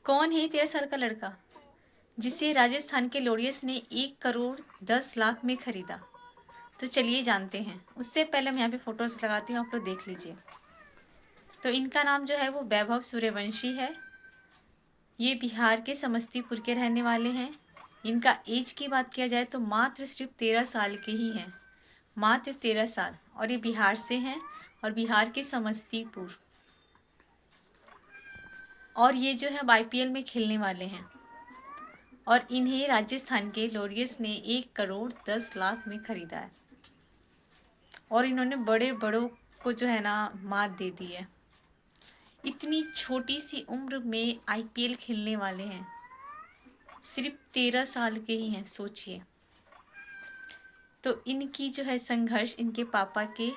कौन है 13 साल का लड़का जिसे राजस्थान के लोरियस ने 1 करोड़ 10 लाख में खरीदा? तो चलिए जानते हैं। उससे पहले मैं यहाँ पे फोटोज लगाती हूँ, आप लोग देख लीजिए। तो इनका नाम जो है वो वैभव सूर्यवंशी है। ये बिहार के समस्तीपुर के रहने वाले हैं। इनका एज की बात किया जाए तो मात्र सिर्फ 13 साल के ही हैं, मात्र 13 साल। और ये बिहार से हैं और बिहार के समस्तीपुर। और ये जो है IPL में खेलने वाले हैं और इन्हें राजस्थान के लोरियस ने 1 करोड़ 10 लाख में खरीदा है। और इन्होंने बड़े बड़ों को जो है ना मात दे दी है। इतनी छोटी सी उम्र में IPL खेलने वाले हैं, सिर्फ 13 साल के ही हैं, सोचिए। तो इनकी जो है संघर्ष इनके पापा के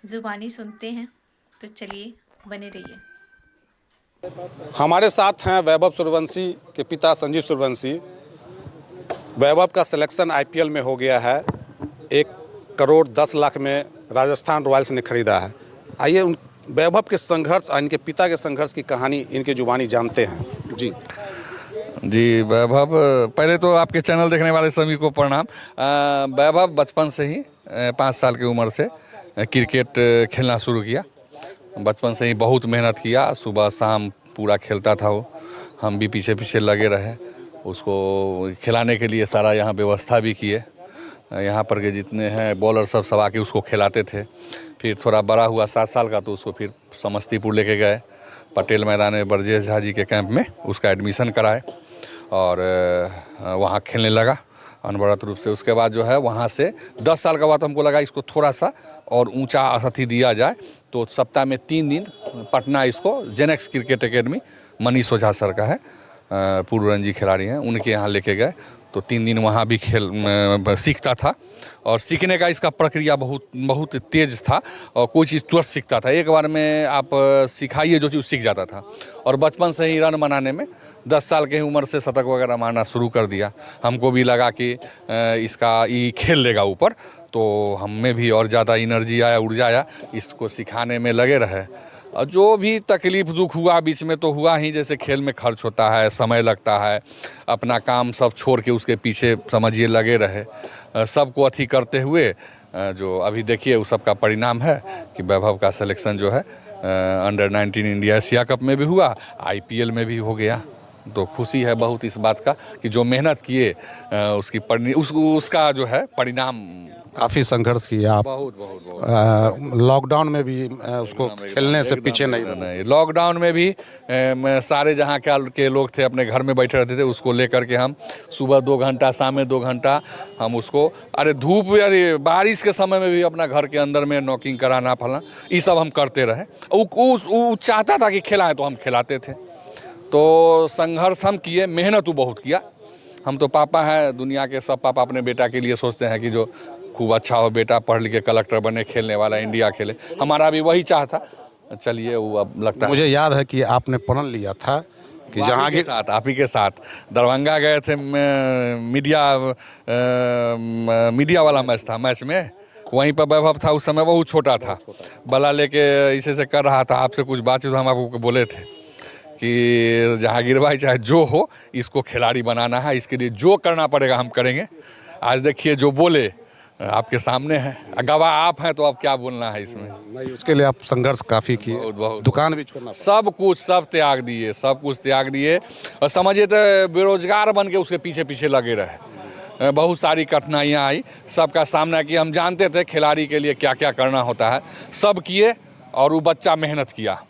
ज़ुबानी सुनते हैं। तो चलिए बने रहिए। हमारे साथ हैं वैभव सूर्यवंशी के पिता संजीव सूर्यवंशी। वैभव का सिलेक्शन IPL में हो गया है। 1 करोड़ 10 लाख में राजस्थान रॉयल्स ने खरीदा है। आइए उन वैभव के संघर्ष और इनके पिता के संघर्ष की कहानी इनके जुबानी जानते हैं। जी वैभव, पहले तो आपके चैनल देखने वाले सभी को प्रणाम। वैभव बचपन से ही 5 साल की उम्र से क्रिकेट खेलना शुरू किया। बचपन से ही बहुत मेहनत किया, सुबह शाम पूरा खेलता था वो। हम भी पीछे पीछे लगे रहे, उसको खिलाने के लिए सारा यहाँ व्यवस्था भी किए। यहाँ पर के जितने हैं बॉलर सब आके उसको खिलाते थे। फिर थोड़ा बड़ा हुआ 7 साल का तो उसको फिर समस्तीपुर लेके गए, पटेल मैदान में ब्रजेश झा जी के कैंप में उसका एडमिशन कराए और वहाँ खेलने लगा अनवरत रूप से। उसके बाद जो है वहाँ से 10 साल का बाद हमको लगा इसको थोड़ा सा और ऊंचा अतिथि दिया जाए, तो सप्ताह में 3 दिन पटना इसको जेनेक्स क्रिकेट एकेडमी, मनीष ओझा सर का है, पूर्व रणजी खिलाड़ी हैं, उनके यहाँ लेके गए। तो 3 दिन वहाँ भी सीखता था और सीखने का इसका प्रक्रिया बहुत तेज था और कोई चीज़ तुरंत सीखता था। एक बार में आप सिखाइए जो चीज़ सीख जाता था। और बचपन से ही रन बनाने में 10 साल की उम्र से शतक वगैरह मारना शुरू कर दिया। हमको भी लगा कि इसका ये खेल लेगा ऊपर, तो हम में भी और ज़्यादा एनर्जी आया, ऊर्जा आया, इसको सिखाने में लगे रहे। और जो भी तकलीफ़ दुख हुआ बीच में तो हुआ ही, जैसे खेल में खर्च होता है, समय लगता है, अपना काम सब छोड़ के उसके पीछे समझिए लगे रहे। सबको अथी करते हुए जो अभी देखिए उस सब का परिणाम है कि वैभव का सिलेक्शन जो है अंडर 19 इंडिया एशिया कप में भी हुआ, IPL में भी हो गया। तो खुशी है बहुत इस बात का कि जो मेहनत किए उसका जो है परिणाम। काफ़ी संघर्ष किया आप। बहुत लॉकडाउन में भी उसको खेलने से पीछे नहीं। लॉकडाउन में भी सारे जहाँ के लोग थे अपने घर में बैठे रहते थे, उसको लेकर के हम सुबह 2 घंटा, शाम में 2 घंटा हम उसको, धूप बारिश के समय में भी अपना घर के अंदर में नॉकिंग कराना फला, ये सब हम करते रहे। वो चाहता था कि खिलाएं तो हम खिलाते थे। तो संघर्ष हम किए, मेहनत वो बहुत किया। हम तो पापा हैं, दुनिया के सब पापा अपने बेटा के लिए सोचते हैं कि जो खूब अच्छा हो, बेटा पढ़ लिख के कलेक्टर बने, खेलने वाला, इंडिया खेले। हमारा भी वही चाह था। चलिए वो अब लगता है। मुझे याद है कि आपने प्रण लिया था कि जहाँ के साथ आप ही के साथ दरभंगा गए थे, मीडिया वाला मैच था, मैच में वहीं पर वैभव था। उस समय बहुत छोटा था, बला लेके इसे से कर रहा था। आपसे कुछ बातचीत हम आपको बोले थे कि जहांगीर भाई चाहे जो हो, इसको खिलाड़ी बनाना है, इसके लिए जो करना पड़ेगा हम करेंगे। आज देखिए जो बोले आपके सामने है, गवाह आप हैं, तो अब क्या बोलना है इसमें। नहीं, उसके लिए आप संघर्ष काफ़ी किए, बहुत दुकान भी छोड़ना, सब कुछ सब त्याग दिए, सब कुछ त्याग दिए। और समझिए तो बेरोजगार बन के उसके पीछे पीछे लगे रहे। बहुत सारी कठिनाइयाँ आई, सबका सामना किया। हम जानते थे खिलाड़ी के लिए क्या क्या करना होता है, सब किए। और वो बच्चा मेहनत किया,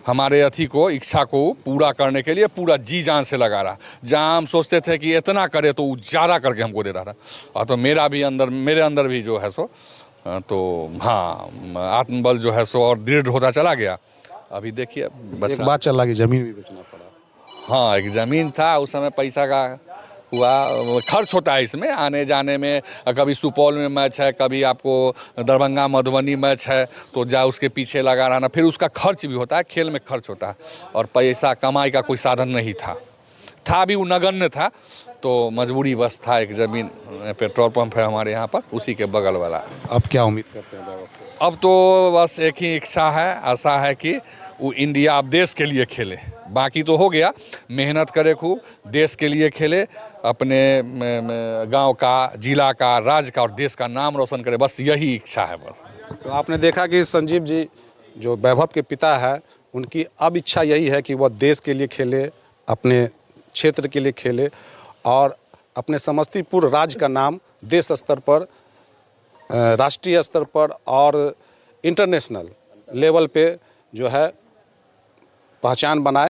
हमारे अथी को, इच्छा को पूरा करने के लिए पूरा जी जान से लगा रहा। जहाँ हम सोचते थे कि इतना करे तो वो ज़्यादा करके हमको देता था। और तो मेरे अंदर भी जो है सो, तो हाँ, आत्मबल जो है सो और दृढ़ होता चला गया। अभी देखिए एक बात चल रहा कि ज़मीन भी बेचना पड़ा। हाँ, एक ज़मीन था उस समय, पैसा का हुआ खर्च होता है इसमें आने जाने में। कभी सुपौल में मैच है, कभी आपको दरभंगा मधुबनी मैच है, तो जा उसके पीछे लगा रहना, फिर उसका खर्च भी होता है, खेल में खर्च होता है। और पैसा कमाई का कोई साधन नहीं था भी, वो नगण्य था। तो मजबूरी बस था, एक ज़मीन, पेट्रोल पंप है हमारे यहाँ पर, उसी के बगल वाला। अब क्या उम्मीद करते हैं? अब तो बस एक ही इच्छा है, आशा है कि वो इंडिया अब देश के लिए खेले। बाकी तो हो गया, मेहनत करे खूब, देश के लिए खेले, अपने गांव का, जिला का, राज्य का और देश का नाम रोशन करे, बस यही इच्छा है बस। तो आपने देखा कि संजीव जी जो वैभव के पिता है, उनकी अब इच्छा यही है कि वह देश के लिए खेले, अपने क्षेत्र के लिए खेले और अपने समस्तीपुर राज्य का नाम देश स्तर पर, राष्ट्रीय स्तर पर और इंटरनेशनल लेवल पे जो है पहचान बनाए।